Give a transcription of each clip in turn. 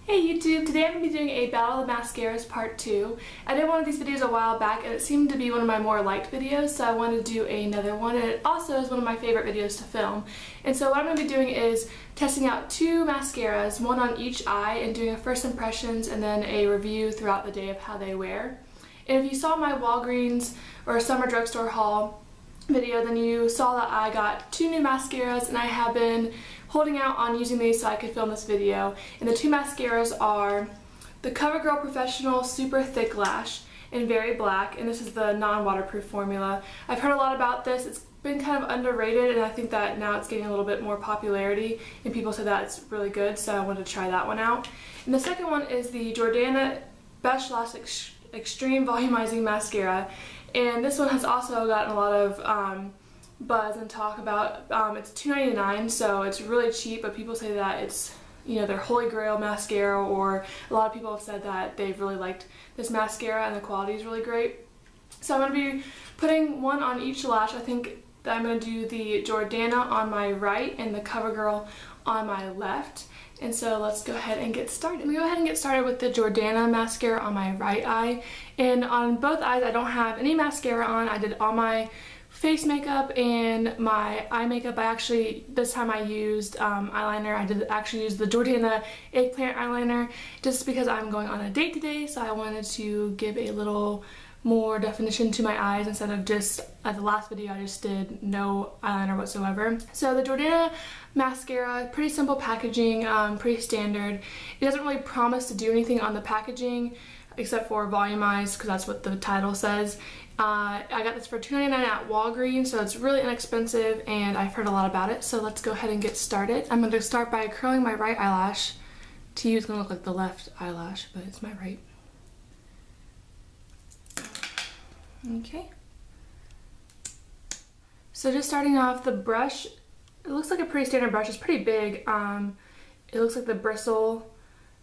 Hey YouTube, today I'm going to be doing a Battle of the Mascaras Part 2. I did one of these videos a while back and it seemed to be one of my more liked videos, so I wanted to do another one, and it also is one of my favorite videos to film. And so what I'm going to be doing is testing out two mascaras, one on each eye, and doing a first impressions and then a review throughout the day of how they wear. And if you saw my Walgreens or summer drugstore haul video, then you saw that I got two new mascaras and I have been holding out on using these so I could film this video. And the two mascaras are the Covergirl Professional Super Thick Lash in Very Black, and this is the non-waterproof formula. I've heard a lot about this. It's been kind of underrated, and I think that now it's getting a little bit more popularity and people say that it's really good, so I wanted to try that one out. And the second one is the Jordana Mascara Extreme Volumizing Mascara, and this one has also gotten a lot of buzz and talk about. It's $2.99, so it's really cheap, but people say that it's, you know, their holy grail mascara, or a lot of people have said that they've really liked this mascara and the quality is really great. So I'm going to be putting one on each lash. I think that I'm going to do the Jordana on my right and the Covergirl on my left. And so let's go ahead and get started. I'm going to go ahead and get started with the Jordana mascara on my right eye. And on both eyes I don't have any mascara on. I did all my face makeup and my eye makeup. I actually, this time I used eyeliner. I did actually use the Jordana Eggplant eyeliner just because I'm going on a date today, so I wanted to give a little more definition to my eyes instead of just, at the last video I just did no eyeliner whatsoever. So the Jordana mascara, pretty simple packaging, pretty standard. It doesn't really promise to do anything on the packaging except for volumize, because that's what the title says. I got this for $2.99 at Walgreens, so it's really inexpensive and I've heard a lot about it. So let's go ahead and get started. I'm going to start by curling my right eyelash. To you it's going to look like the left eyelash, but it's my right. Okay. So just starting off, the brush, it looks like a pretty standard brush. It's pretty big. It looks like the bristle,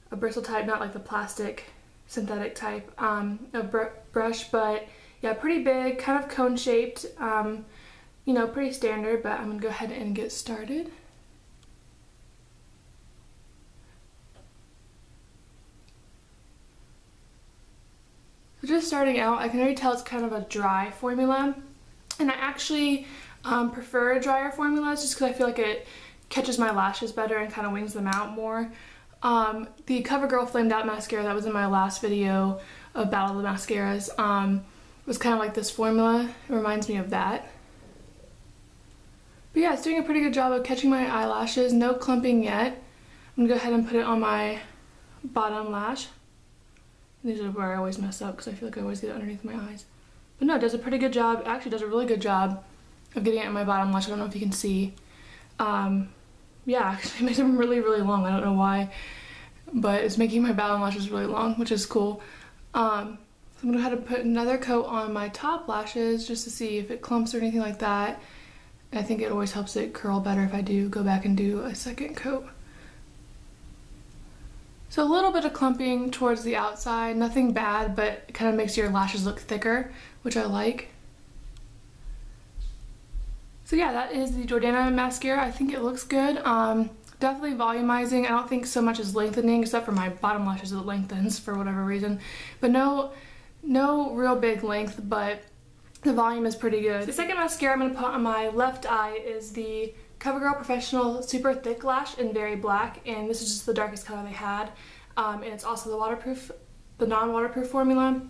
a bristle type, not like the plastic synthetic type of brush, but yeah, pretty big, kind of cone shaped, you know, pretty standard, but I'm gonna go ahead and get started. So just starting out, I can already tell it's kind of a dry formula, and I actually prefer drier formulas just because I feel like it catches my lashes better and kind of wings them out more. The Covergirl Flamed Out Mascara that was in my last video of Battle of the Mascaras was kind of like this formula. It reminds me of that. But yeah, it's doing a pretty good job of catching my eyelashes. No clumping yet. I'm gonna go ahead and put it on my bottom lash. These are where I always mess up because I feel like I always get it underneath my eyes. But no, it does a pretty good job. It actually does a really good job of getting it in my bottom lash. I don't know if you can see. Yeah, actually it makes them really, really long. I don't know why, but it's making my bottom lashes really long, which is cool. So I'm gonna go ahead and put another coat on my top lashes just to see if it clumps or anything like that. I think it always helps it curl better if I do go back and do a second coat. So a little bit of clumping towards the outside, nothing bad, but it kind of makes your lashes look thicker, which I like. So yeah, that is the Jordana mascara. I think it looks good. Definitely volumizing. I don't think so much as lengthening, except for my bottom lashes it lengthens for whatever reason. But no real big length, but the volume is pretty good. The second mascara I'm going to put on my left eye is the Covergirl Professional Super Thick Lash in Very Black, and this is just the darkest color they had. And it's also the non-waterproof formula.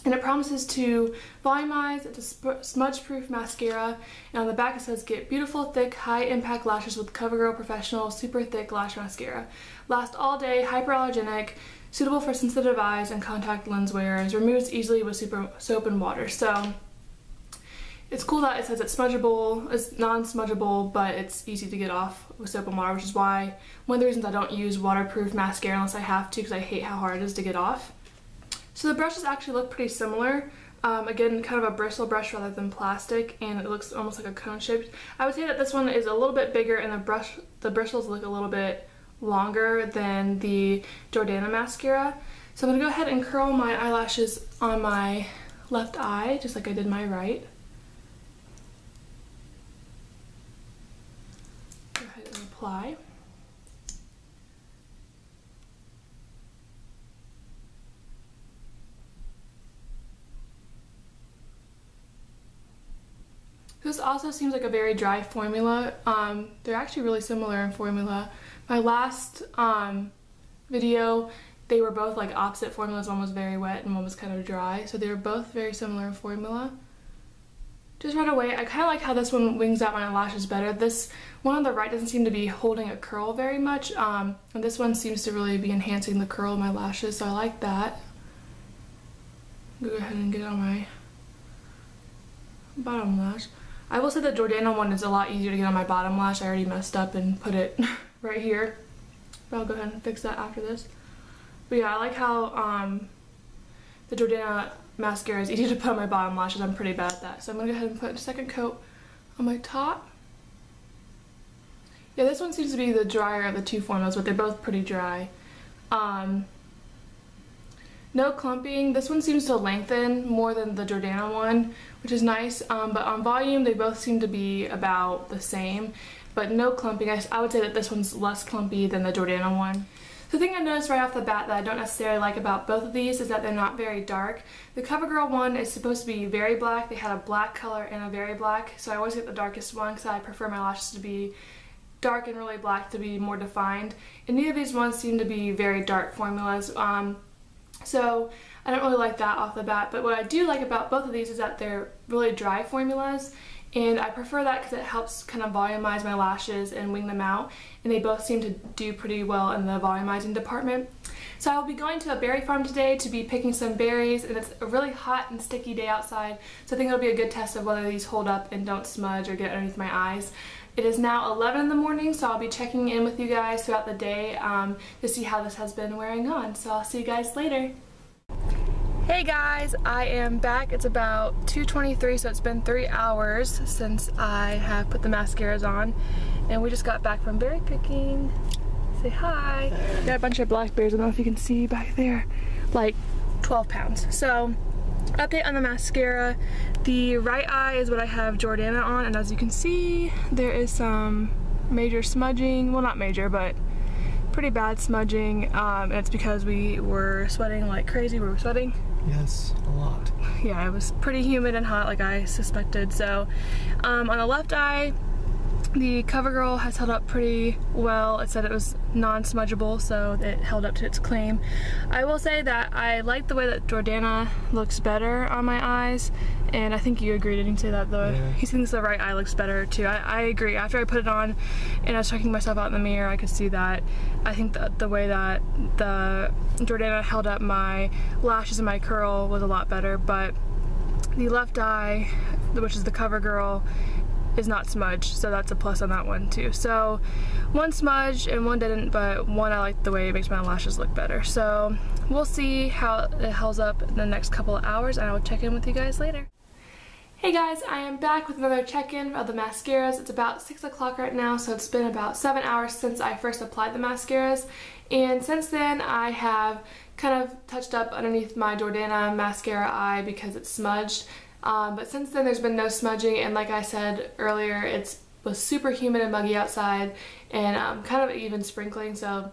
And it promises to volumize. It's a smudge-proof mascara. And on the back it says, get beautiful, thick, high-impact lashes with Covergirl Professional Super Thick Lash Mascara. Last all day, hyperallergenic, suitable for sensitive eyes and contact lens wearers. Removes easily with soap and water. So it's cool that it says it's smudgeable, it's non-smudgeable, but it's easy to get off with soap and water, which is why one of the reasons I don't use waterproof mascara unless I have to, because I hate how hard it is to get off. So the brushes actually look pretty similar. Again, kind of a bristle brush rather than plastic, and it looks almost like a cone shaped. I would say that this one is a little bit bigger and the bristles look a little bit longer than the Jordana mascara. So I'm going to go ahead and curl my eyelashes on my left eye, just like I did my right. Go ahead and apply. This also seems like a very dry formula. They're actually really similar in formula. My last video, they were both like opposite formulas. One was very wet and one was kind of dry. So they were both very similar in formula. Just right away, I kind of like how this one wings out my lashes better. This one on the right doesn't seem to be holding a curl very much. And this one seems to really be enhancing the curl of my lashes, so I like that. Go ahead and get on my bottom lash. I will say the Jordana one is a lot easier to get on my bottom lash. I already messed up and put it right here. But I'll go ahead and fix that after this. But yeah, I like how the Jordana mascara is easy to put on my bottom lashes. I'm pretty bad at that. So I'm going to go ahead and put a second coat on my top. Yeah, this one seems to be the drier of the two formulas, but they're both pretty dry. No clumping. This one seems to lengthen more than the Jordana one, which is nice, but on volume they both seem to be about the same, but no clumping. I would say that this one's less clumpy than the Jordana one. The thing I noticed right off the bat that I don't necessarily like about both of these is that they're not very dark. The Covergirl one is supposed to be very black. They had a black color and a very black, so I always get the darkest one because I prefer my lashes to be dark and really black to be more defined. And neither of these ones seem to be very dark formulas. So I don't really like that off the bat, but what I do like about both of these is that they're really dry formulas, and I prefer that because it helps kind of volumize my lashes and wing them out, and they both seem to do pretty well in the volumizing department. So I will be going to a berry farm today to be picking some berries, and it's a really hot and sticky day outside, so I think it'll be a good test of whether these hold up and don't smudge or get underneath my eyes. It is now 11 in the morning, so I'll be checking in with you guys throughout the day to see how this has been wearing on. So I'll see you guys later. Hey guys, I am back. It's about 2:23, so it's been 3 hours since I have put the mascaras on. And we just got back from berry picking. Say hi. Got a bunch of blackberries, I don't know if you can see back there. Like 12 pounds. So, update on the mascara. The right eye is what I have Jordana on, and as you can see, there is some major smudging. Well, not major, but pretty bad smudging, and it's because we were sweating like crazy. We were sweating. Yes, a lot. Yeah, it was pretty humid and hot like I suspected. So, on the left eye, the Covergirl has held up pretty well. It said it was non-smudgeable, so it held up to its claim. I will say that I like the way that Jordana looks better on my eyes, and I think you agreed, didn't you say that? He thinks the right eye looks better too. I agree. After I put it on and I was checking myself out in the mirror, I could see that. I think that the way that the Jordana held up my lashes and my curl was a lot better, but the left eye, which is the Covergirl, is not smudged, so that's a plus on that one too. So one smudged and one didn't, but one I like the way it makes my lashes look better. So we'll see how it holds up in the next couple of hours, and I will check in with you guys later. Hey guys, I am back with another check-in of the mascaras. It's about 6 o'clock right now, so it's been about 7 hours since I first applied the mascaras, and since then I have kind of touched up underneath my Jordana mascara eye because it's smudged. But since then there's been no smudging, and like I said earlier, it was super humid and muggy outside, and kind of even sprinkling, so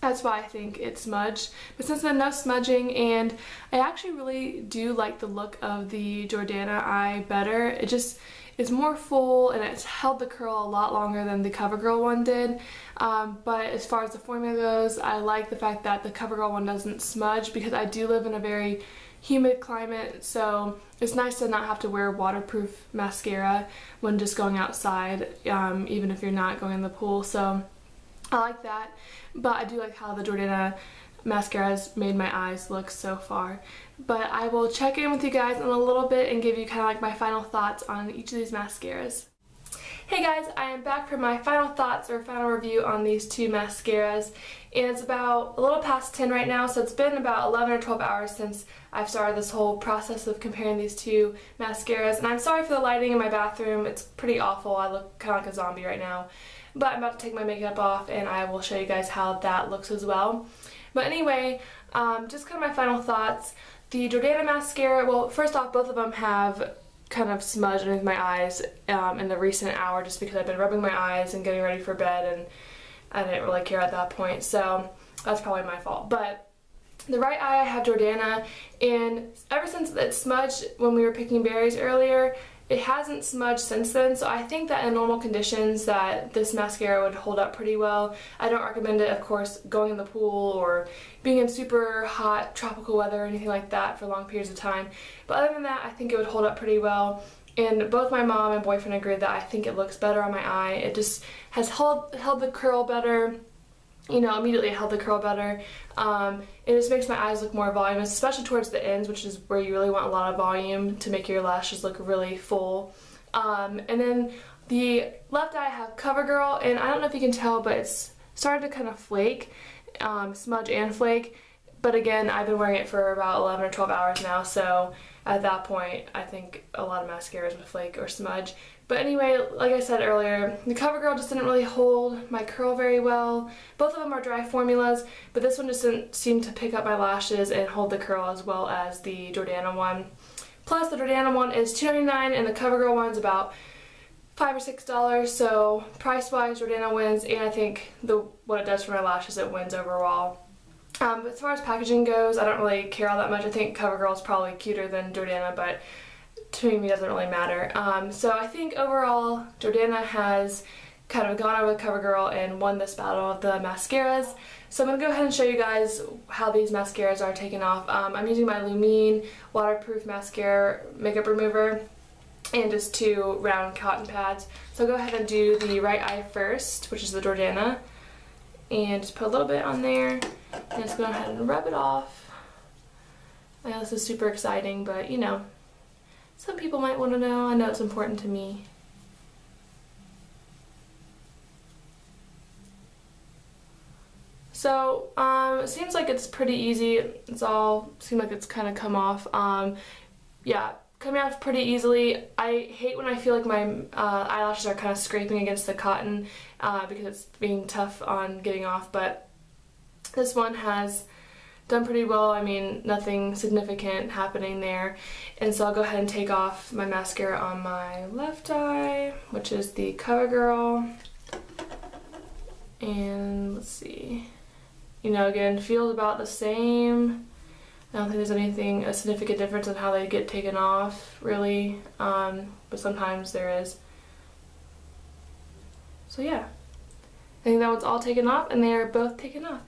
that's why I think it's smudged. But since then, no smudging, and I actually really do like the look of the Jordana eye better. It just is more full, and it's held the curl a lot longer than the Covergirl one did. But as far as the formula goes, I like the fact that the Covergirl one doesn't smudge, because I do live in a very humid climate, so it's nice to not have to wear waterproof mascara when just going outside, even if you're not going in the pool. So I like that, but I do like how the Jordana mascara has made my eyes look so far. But I will check in with you guys in a little bit and give you kind of like my final thoughts on each of these mascaras. Hey guys, I am back for my final thoughts or final review on these two mascaras, and it's about a little past 10 right now, so it's been about 11 or 12 hours since I've started this whole process of comparing these two mascaras. And I'm sorry for the lighting in my bathroom, it's pretty awful. I look kind of like a zombie right now. But I'm about to take my makeup off, and I will show you guys how that looks as well. But anyway, just kind of my final thoughts. The Jordana mascara, well, first off, both of them have kind of smudged underneath my eyes in the recent hour, just because I've been rubbing my eyes and getting ready for bed, and I didn't really care at that point, so that's probably my fault. But the right eye, I have Jordana, and ever since it smudged when we were picking berries earlier, it hasn't smudged since then, so I think that in normal conditions that this mascara would hold up pretty well. I don't recommend it, of course, going in the pool or being in super hot tropical weather or anything like that for long periods of time. But other than that, I think it would hold up pretty well. And both my mom and boyfriend agreed that I think it looks better on my eye. It just has held the curl better. You know, immediately held the curl better. It just makes my eyes look more voluminous, especially towards the ends, which is where you really want a lot of volume to make your lashes look really full. And then the left eye I have Covergirl, and I don't know if you can tell, but it's started to kind of flake, smudge and flake. But again, I've been wearing it for about 11 or 12 hours now, so at that point, I think a lot of mascaras would flake or smudge. But anyway, like I said earlier, the Covergirl just didn't really hold my curl very well. Both of them are dry formulas, but this one just didn't seem to pick up my lashes and hold the curl as well as the Jordana one. Plus, the Jordana one is $2.99 and the Covergirl one's about $5 or $6, so price-wise, Jordana wins, and I think what it does for my lashes, it wins overall. But as far as packaging goes, I don't really care all that much. I think Covergirl is probably cuter than Jordana, but to me, it doesn't really matter. So I think overall, Jordana has kind of gone over with Covergirl and won this battle of the mascaras. So I'm going to go ahead and show you guys how these mascaras are taken off. I'm using my Lumine waterproof mascara makeup remover and just 2 round cotton pads. So I'll go ahead and do the right eye first, which is the Jordana, and just put a little bit on there and just go ahead and rub it off. I know this is super exciting, but you know, some people might want to know. I know it's important to me. So, it seems like it's pretty easy. Seems like it's kind of come off. Yeah, coming off pretty easily. I hate when I feel like my eyelashes are kind of scraping against the cotton because it's being tough on getting off, but this one has done pretty well. I mean, nothing significant happening there. And so I'll go ahead and take off my mascara on my left eye, which is the Covergirl. And let's see. You know, again, feels about the same. I don't think there's a significant difference in how they get taken off, really. But sometimes there is. So yeah. I think that one's all taken off, and they are both taken off.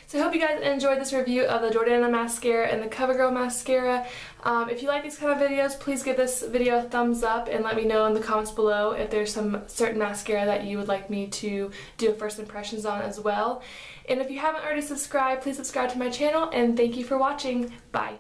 So I hope you guys enjoyed this review of the Jordana mascara and the Covergirl mascara. If you like these kind of videos, please give this video a thumbs up and let me know in the comments below if there's some certain mascara that you would like me to do first impressions on as well. And if you haven't already subscribed, please subscribe to my channel, and thank you for watching. Bye.